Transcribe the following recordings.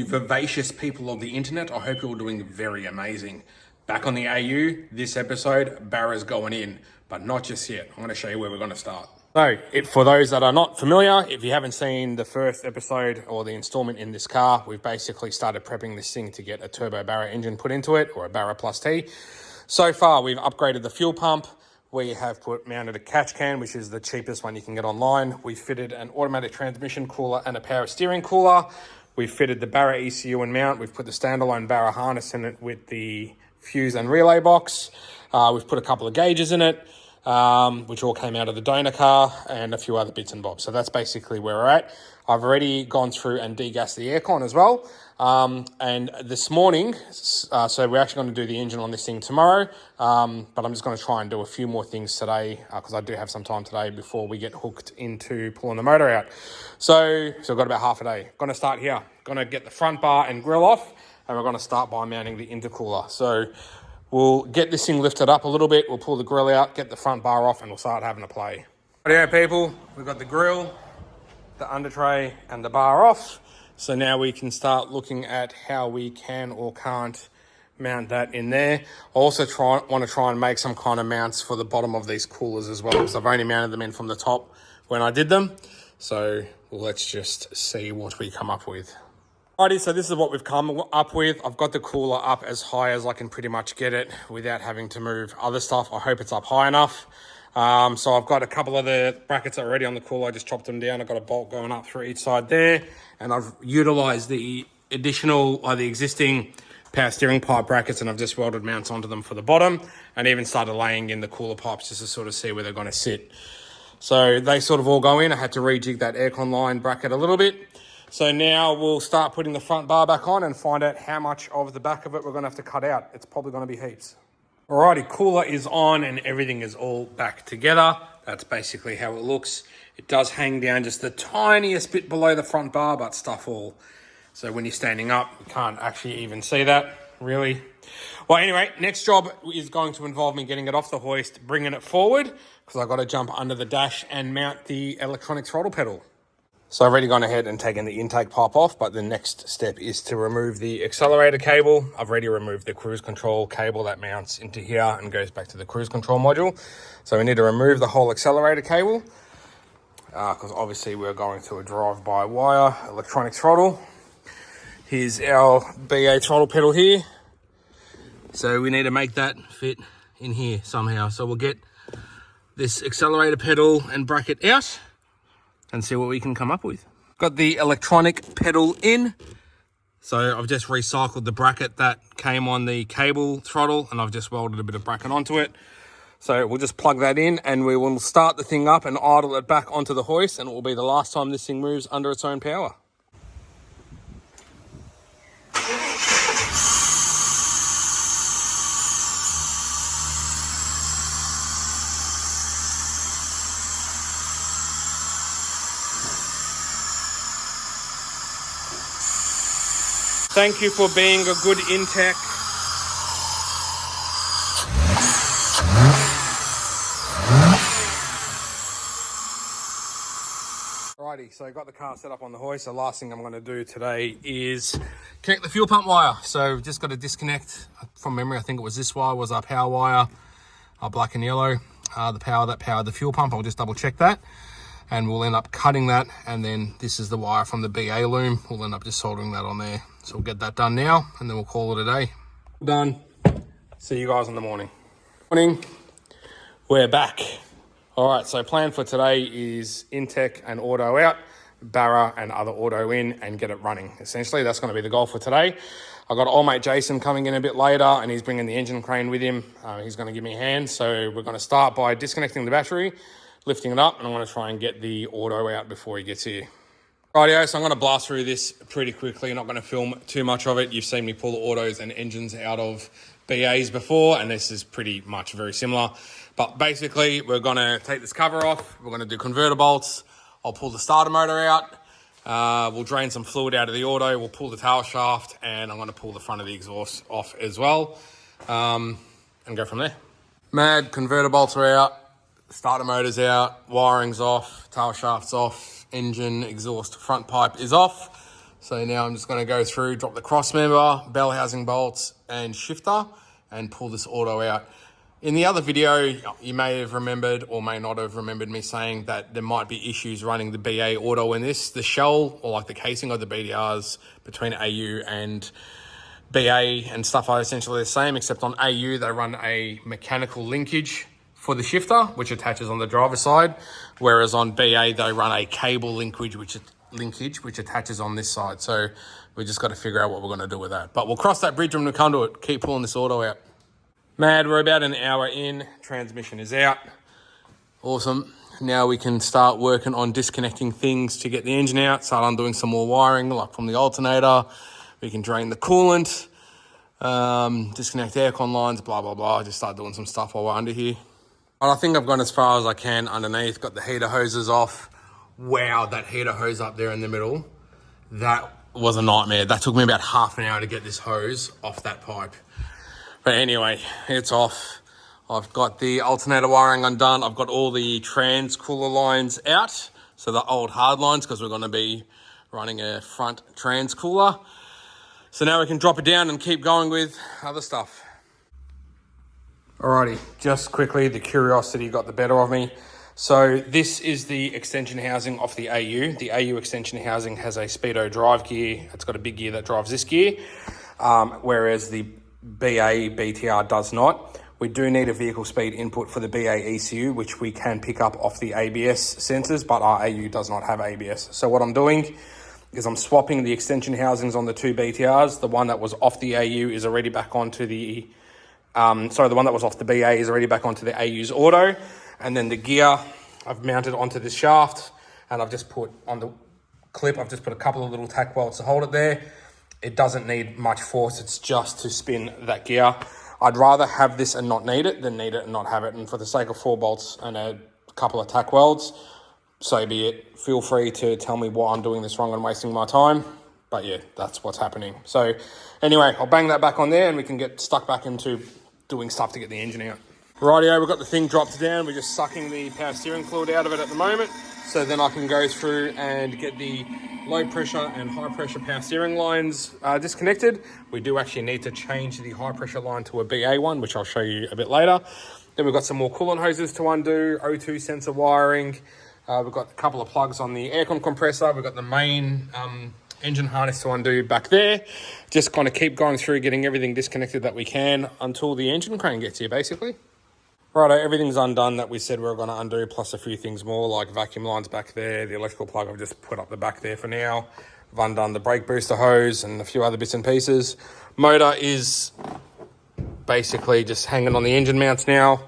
you vivacious people of the internet. I hope you're all doing very amazing. Back on the AU, this episode, Barra's going in, but not just yet. I'm going to show you where we're going to start. So, for those that are not familiar, if you haven't seen the first episode or the installment in this car, we've basically started prepping this thing to get a turbo Barra engine put into it, or a Barra Plus T. So far, we've upgraded the fuel pump. We have mounted a catch can, which is the cheapest one you can get online. We fitted an automatic transmission cooler and a power steering cooler. We've fitted the Barra ECU and mount. We've put the standalone Barra harness in it with the fuse and relay box. We've put a couple of gauges in it, which all came out of the donor car, and a few other bits and bobs. So that's basically where we're at. I've already gone through and degassed the aircon as well. And this morning, so we're actually going to do the engine on this thing tomorrow, but I'm just going to try and do a few more things today because I do have some time today before we get hooked into pulling the motor out. So I've got about half a day. Going to start here. Going to get the front bar and grill off, and we're going to start by mounting the intercooler. So we'll get this thing lifted up a little bit. We'll pull the grill out, get the front bar off, and we'll start having a play. Right, people, we've got the grill, the under tray, and the bar off. So now we can start looking at how we can or can't mount that in there. I also want to try and make some kind of mounts for the bottom of these coolers as well, because I've only mounted them in from the top when I did them. So let's just see what we come up with. Alrighty, so this is what we've come up with. I've got the cooler up as high as I can pretty much get it without having to move other stuff. I hope it's up high enough. So I've got a couple of the brackets already on the cooler. I just chopped them down. I've got a bolt going up through each side there. And I've utilized the the existing power steering pipe brackets, and I've just welded mounts onto them for the bottom, and even started laying in the cooler pipes just to sort of see where they're going to sit. So they sort of all go in. I had to rejig that aircon line bracket a little bit. So now we'll start putting the front bar back on and find out how much of the back of it we're going to have to cut out. It's probably going to be heaps. Alrighty, cooler is on and everything is all back together. That's basically how it looks. It does hang down just the tiniest bit below the front bar, but stuff all. So when you're standing up, you can't actually even see that, really. Well, anyway, next job is going to involve me getting it off the hoist, bringing it forward, because I've got to jump under the dash and mount the electronic throttle pedal. So I've already gone ahead and taken the intake pipe off, but the next step is to remove the accelerator cable. I've already removed the cruise control cable that mounts into here and goes back to the cruise control module. So we need to remove the whole accelerator cable because obviously we're going to a drive-by-wire electronic throttle. Here's our BA throttle pedal here. So we need to make that fit in here somehow. So we'll get this accelerator pedal and bracket out and see what we can come up with. Got the electronic pedal in. So I've just recycled the bracket that came on the cable throttle, and I've just welded a bit of bracket onto it. So we'll just plug that in and we will start the thing up and idle it back onto the hoist, and it will be the last time this thing moves under its own power. Thank you for being a good intake. Alrighty, so I got the car set up on the hoist. The last thing I'm going to do today is connect the fuel pump wire. So just got to disconnect, from memory, I think it was this wire was our power wire, black and yellow, the power that powered the fuel pump. I'll just double check that. And we'll end up cutting that, and then this is the wire from the BA loom. We'll end up just soldering that on there. So we'll get that done now, and then we'll call it a day. Done. See you guys in the morning. Morning. We're back. All right, so plan for today is Intec and auto out, Barra and other auto in, and get it running. Essentially, that's going to be the goal for today. I've got old mate Jason coming in a bit later, and he's bringing the engine crane with him. He's going to give me a hand. So we're going to start by disconnecting the battery, lifting it up, and I'm going to try and get the auto out before he gets here. Rightio, so I'm going to blast through this pretty quickly. I'm not going to film too much of it. You've seen me pull the autos and engines out of BAs before, and this is pretty much very similar. But basically, we're going to take this cover off. We're going to do converter bolts. I'll pull the starter motor out. We'll drain some fluid out of the auto. We'll pull the tail shaft, and I'm going to pull the front of the exhaust off as well, and go from there. Mad converter bolts are out. Starter motor's out, wiring's off, tail shaft's off, engine, exhaust, front pipe is off. So now I'm just going to go through, drop the cross member, bell housing bolts and shifter and pull this auto out. In the other video, you may have remembered or may not have remembered me saying that there might be issues running the BA auto in this. The shell or like the casing of the BDRs between AU and BA and stuff are essentially the same, except on AU they run a mechanical linkage for the shifter, which attaches on the driver's side, whereas on BA they run a cable linkage which attaches on this side. So we just got to figure out what we're going to do with that. But we'll cross that bridge when we come to it. Keep pulling this auto out. Mad, we're about an hour in. Transmission is out. Awesome. Now we can start working on disconnecting things to get the engine out, start undoing some more wiring, like from the alternator. We can drain the coolant, disconnect aircon lines, blah, blah, blah. Just start doing some stuff while we're under here. And I think I've gone as far as I can underneath, got the heater hoses off. Wow, that heater hose up there in the middle, that was a nightmare. That took me about half an hour to get this hose off that pipe. But anyway, it's off. I've got the alternator wiring undone. I've got all the Intercooler lines out. So the old hard lines, because we're going to be running a front Intercooler. So now we can drop it down and keep going with other stuff. Alrighty, just quickly, the curiosity got the better of me. So this is the extension housing of the AU. The AU extension housing has a speedo drive gear. It's got a big gear that drives this gear, whereas the BA BTR does not. We do need a vehicle speed input for the BA ECU, which we can pick up off the ABS sensors, but our AU does not have ABS. So what I'm doing is I'm swapping the extension housings on the two BTRs. The one that was off the AU is already back onto the, the one that was off the BA is already back onto the AU's auto. And then the gear I've mounted onto this shaft, and I've just put on the clip, I've just put a couple of little tack welds to hold it there. It doesn't need much force, it's just to spin that gear. I'd rather have this and not need it than need it and not have it. And for the sake of 4 bolts and a couple of tack welds, so be it. Feel free to tell me why I'm doing this wrong and wasting my time. But yeah, that's what's happening. So anyway, I'll bang that back on there and we can get stuck back into doing stuff to get the engine out. Rightio, we've got the thing dropped down. We're just sucking the power steering fluid out of it at the moment. So then I can go through and get the low pressure and high pressure power steering lines disconnected. We do actually need to change the high pressure line to a BA one, which I'll show you a bit later. Then we've got some more coolant hoses to undo, O2 sensor wiring. We've got a couple of plugs on the aircon compressor. We've got the main engine harness to undo back there. Just kind of keep going through, getting everything disconnected that we can until the engine crane gets here, basically. Righto, everything's undone that we said we were going to undo, plus a few things more, like vacuum lines back there. The electrical plug I've just put up the back there for now. I've undone the brake booster hose and a few other bits and pieces. Motor is basically just hanging on the engine mounts now.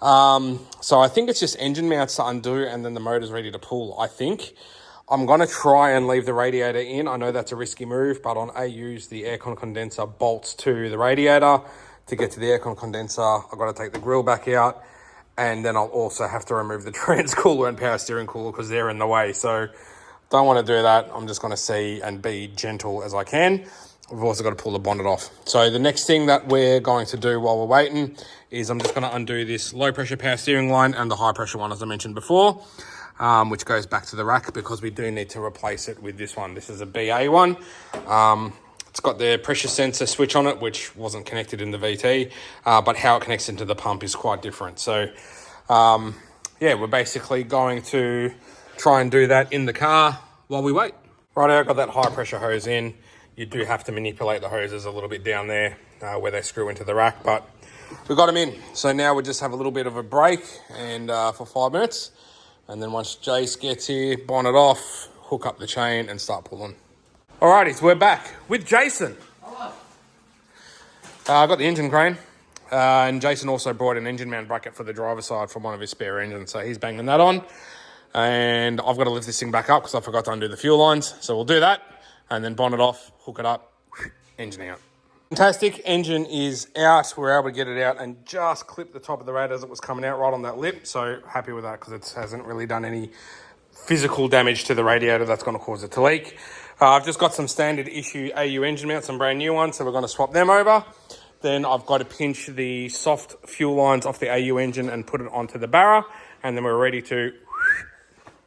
So I think it's just engine mounts to undo and then the motor's ready to pull, I think. I'm going to try and leave the radiator in. I know that's a risky move, but on AU's, the aircon condenser bolts to the radiator. To get to the aircon condenser, I've got to take the grill back out, and then I'll also have to remove the Intercooler and power steering cooler because they're in the way. So don't want to do that. I'm just going to see and be gentle as I can. We've also got to pull the bonnet off. So the next thing that we're going to do while we're waiting is I'm just going to undo this low pressure power steering line and the high pressure one, as I mentioned before, which goes back to the rack because we do need to replace it with this one. This is a BA one. It's got the pressure sensor switch on it, which wasn't connected in the VT, but how it connects into the pump is quite different. So, yeah, we're basically going to try and do that in the car while we wait. Righto, I've got that high pressure hose in. You do have to manipulate the hoses a little bit down there where they screw into the rack, but we've got them in. So now we'll just have a little bit of a break and for 5 minutes. And then once Jace gets here, bonnet off, hook up the chain and start pulling. Alrighty, so we're back with Jason. Hello. I got the engine crane, and Jason also brought an engine mount bracket for the driver's side from one of his spare engines, so he's banging that on. And I've got to lift this thing back up because I forgot to undo the fuel lines, so we'll do that, and then bonnet off, hook it up, engine out. Fantastic, engine is out. We're able to get it out and just clip the top of the rad as it was coming out right on that lip, so happy with that because it hasn't really done any physical damage to the radiator that's going to cause it to leak. I've just got some standard issue AU engine mounts, some brand new ones, so we're going to swap them over. Then I've got to pinch the soft fuel lines off the AU engine and put it onto the Barra, and then we're ready to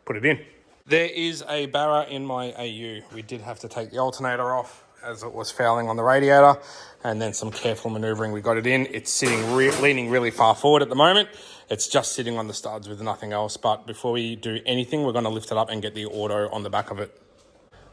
put it in. There is a Barra in my AU. We did have to take the alternator off as it was fouling on the radiator, and then some careful maneuvering we got it in. It's sitting leaning really far forward at the moment. It's just sitting on the studs with nothing else. But before we do anything, we're going to lift it up and get the auto on the back of it.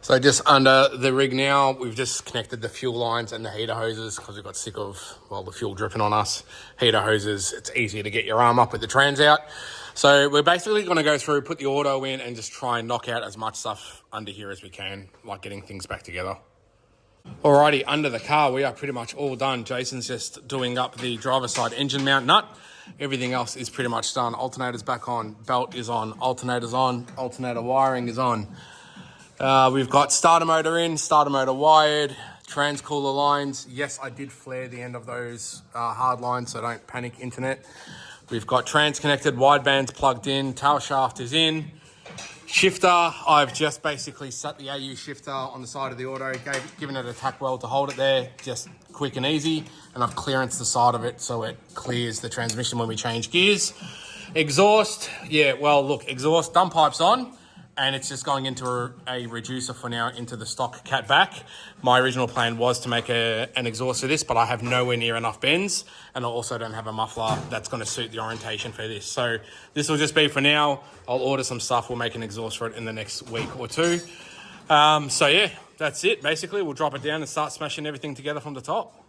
So just under the rig now, we've just connected the fuel lines and the heater hoses because we got sick of, well, the fuel dripping on us. Heater hoses, it's easier to get your arm up with the trans out. So we're basically going to go through, put the auto in and just try and knock out as much stuff under here as we can, like getting things back together. Alrighty, under the car, we are pretty much all done. Jason's just doing up the driver's side engine mount nut. Everything else is pretty much done. Alternator's back on, belt is on, alternator's on, alternator wiring is on. We've got starter motor in, starter motor wired, transcooler lines. Yes, I did flare the end of those hard lines, so don't panic, internet. We've got trans connected, widebands plugged in, tail shaft is in. Shifter, I've just basically set the AU shifter on the side of the auto, given it a tack weld to hold it there, just quick and easy. And I've clearanced the side of it so it clears the transmission when we change gears. Exhaust, yeah, well, look, exhaust, dump pipes on. And it's just going into a reducer for now into the stock cat back. My original plan was to make an exhaust for this, but I have nowhere near enough bends, and I also don't have a muffler that's going to suit the orientation for this. So this will just be for now. I'll order some stuff. We'll make an exhaust for it in the next week or two. So yeah, that's it. Basically, we'll drop it down and start smashing everything together from the top.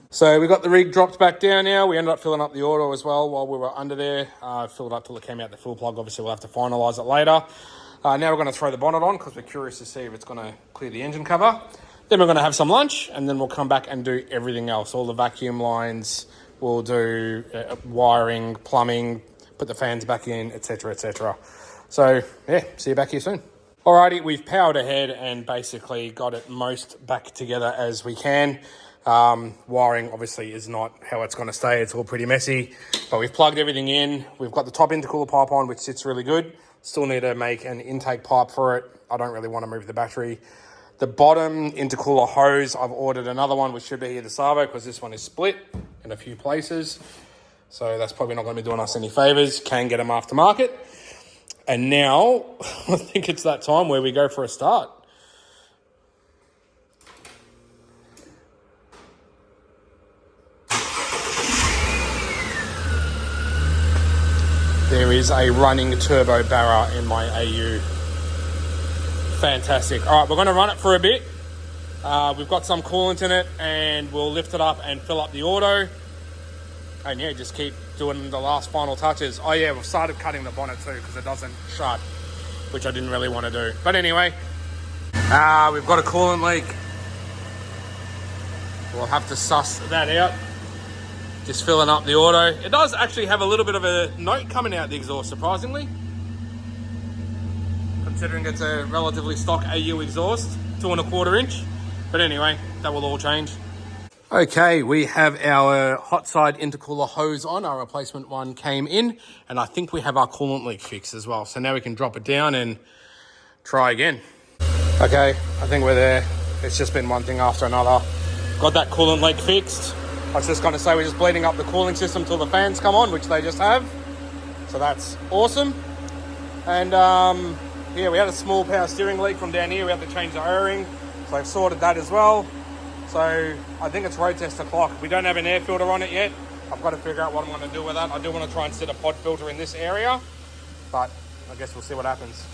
So we got the rig dropped back down now. We ended up filling up the auto as well while we were under there. Filled up till it came out the fuel plug. Obviously, we'll have to finalise it later. Now we're going to throw the bonnet on because we're curious to see if it's going to clear the engine cover. Then we're going to have some lunch, and then we'll come back and do everything else. All the vacuum lines, we'll do wiring, plumbing, put the fans back in, etc, etc. So yeah, see you back here soon. Alrighty, we've powered ahead and basically got it most back together as we can. Wiring obviously is not how it's going to stay. It's all pretty messy, but we've plugged everything in. We've got the top intercooler pipe on, which sits really good. Still need to make an intake pipe for it. I don't really want to move the battery. The bottom intercooler hose, I've ordered another one, which should be here to Savo, because this one is split in a few places. So that's probably not going to be doing us any favors. Can get them aftermarket. And now, I think it's that time where we go for a start. There is a running turbo Barra in my AU. Fantastic. All right, we're going to run it for a bit. We've got some coolant in it, and we'll lift it up and fill up the auto. And yeah, just keep doing the last final touches. Oh yeah, we've started cutting the bonnet too because it doesn't shut, which I didn't really want to do. But anyway, we've got a coolant leak. We'll have to suss that out. Just filling up the auto. It does actually have a little bit of a note coming out the exhaust, surprisingly. Considering it's a relatively stock AU exhaust, 2¼ inch. But anyway, that will all change. Okay, we have our hot side intercooler hose on. Our replacement one came in, and I think we have our coolant leak fixed as well. So now we can drop it down and try again. Okay, I think we're there. It's just been one thing after another. Got that coolant leak fixed. I was just going to say we're just bleeding up the cooling system till the fans come on, which they just have. So that's awesome. And yeah, we had a small power steering leak from down here. We had to change the O-ring. So I've sorted that as well. So I think it's road test o'clock. We don't have an air filter on it yet. I've got to figure out what I'm going to do with that. I do want to try and set a pod filter in this area, but I guess we'll see what happens.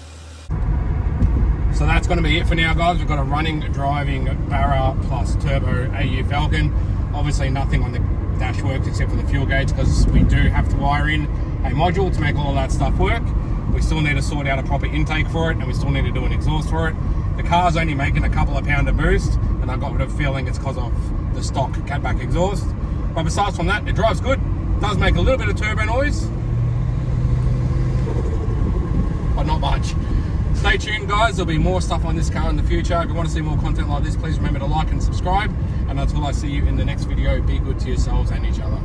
So that's going to be it for now, guys. We've got a running, driving Barra plus turbo AU Falcon. Obviously nothing on the dash works except for the fuel gauge because we do have to wire in a module to make all of that stuff work. We still need to sort out a proper intake for it, and we still need to do an exhaust for it. The car's only making a couple of pound of boost, and I got a feeling it's because of the stock catback exhaust. But besides from that, it drives good. It does make a little bit of turbo noise, but not much. Stay tuned, guys. There'll be more stuff on this car in the future. If you want to see more content like this, please remember to like and subscribe. And until I see you in the next video, be good to yourselves and each other.